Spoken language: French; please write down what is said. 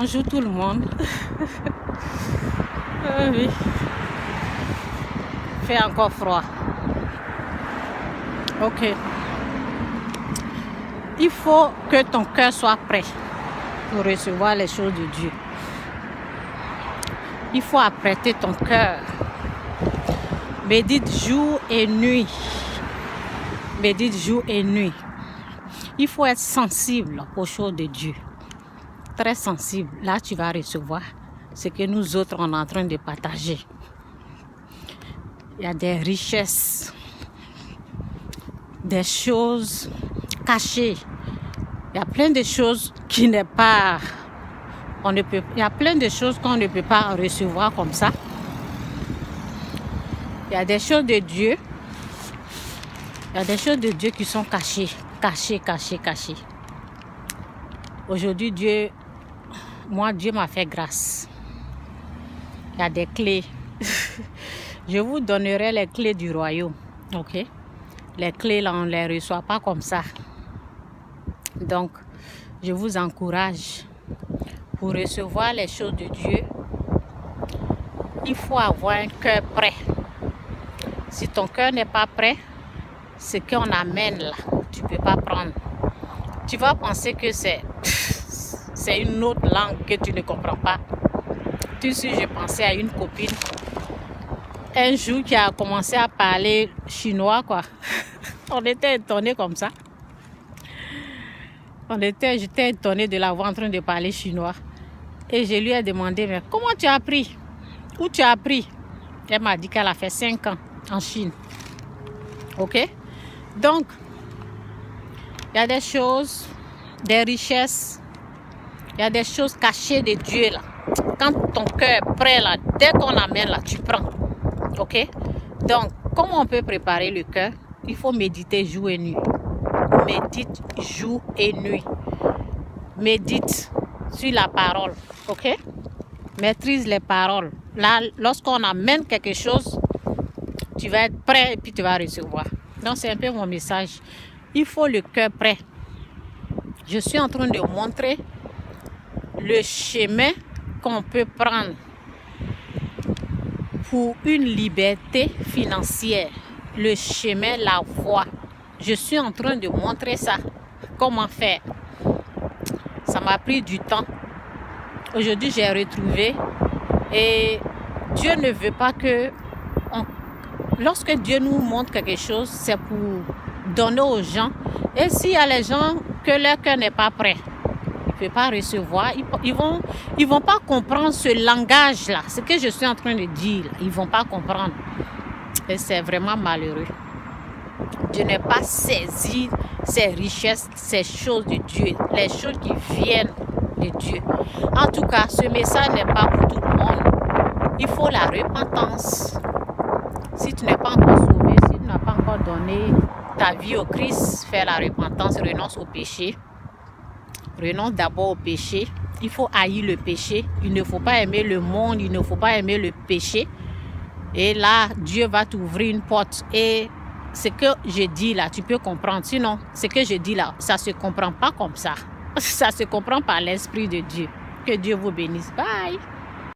Bonjour tout le monde. Oui. Il fait encore froid. Ok. Il faut que ton cœur soit prêt pour recevoir les choses de Dieu. Il faut apprêter ton cœur. Médite jour et nuit. Médite jour et nuit. Il faut être sensible aux choses de Dieu. Très sensible. Là, tu vas recevoir ce que nous autres, on est en train de partager. Il y a des richesses, des choses cachées. Il y a plein de choses qui n'est pas... il y a plein de choses qu'on ne peut pas recevoir comme ça. Il y a des choses de Dieu. Il y a des choses de Dieu qui sont cachées. Cachées. Aujourd'hui, Dieu m'a fait grâce. Il y a des clés. Je vous donnerai les clés du royaume. Ok? Les clés, là, on ne les reçoit pas comme ça. Donc, je vous encourage. Pour recevoir les choses de Dieu, il faut avoir un cœur prêt. Si ton cœur n'est pas prêt, ce qu'on amène là, tu ne peux pas prendre. Tu vas penser que c'est une autre langue que tu ne comprends pas. Tu sais, je pensais à une copine un jour qui a commencé à parler chinois, quoi. On était étonnés comme ça. J'étais étonnée de la voir en train de parler chinois. Et je lui ai demandé, mais comment tu as appris? Où tu as appris? Elle m'a dit qu'elle a fait 5 ans en Chine. Ok? Donc, il y a des choses, des richesses, il y a des choses cachées de Dieu là. Quand ton cœur est prêt là, dès qu'on amène là, tu prends. Ok? Donc, comment on peut préparer le cœur? Il faut méditer jour et nuit. Médite jour et nuit. Médite sur la parole. Ok? Maîtrise les paroles. Là, lorsqu'on amène quelque chose, tu vas être prêt et puis tu vas recevoir. Donc, c'est un peu mon message. Il faut le cœur prêt. Je suis en train de montrer le chemin qu'on peut prendre pour une liberté financière. Le chemin, la voie. Je suis en train de montrer ça. Comment faire? Ça m'a pris du temps. Aujourd'hui, j'ai retrouvé. Et Dieu ne veut pas que... Lorsque Dieu nous montre quelque chose, c'est pour donner aux gens. Et s'il y a les gens que leur cœur n'est pas prêt, ils ne peuvent pas recevoir. Ils vont pas comprendre ce langage-là. Ce que je suis en train de dire, ils ne vont pas comprendre. Et c'est vraiment malheureux. Dieu n'est pas saisi ces richesses, ces choses de Dieu, les choses qui viennent de Dieu. En tout cas, ce message n'est pas pour tout le monde. Il faut la repentance. Si tu n'es pas encore sauvé, si tu n'as pas encore donné ta vie au Christ, fais la repentance, renonce au péché. Renonce d'abord au péché. Il faut haïr le péché. Il ne faut pas aimer le monde, il ne faut pas aimer le péché. Et là, Dieu va t'ouvrir une porte. Et ce que je dis là, tu peux comprendre. Sinon, ce que je dis là, ça ne se comprend pas comme ça. Ça se comprend par l'Esprit de Dieu. Que Dieu vous bénisse. Bye.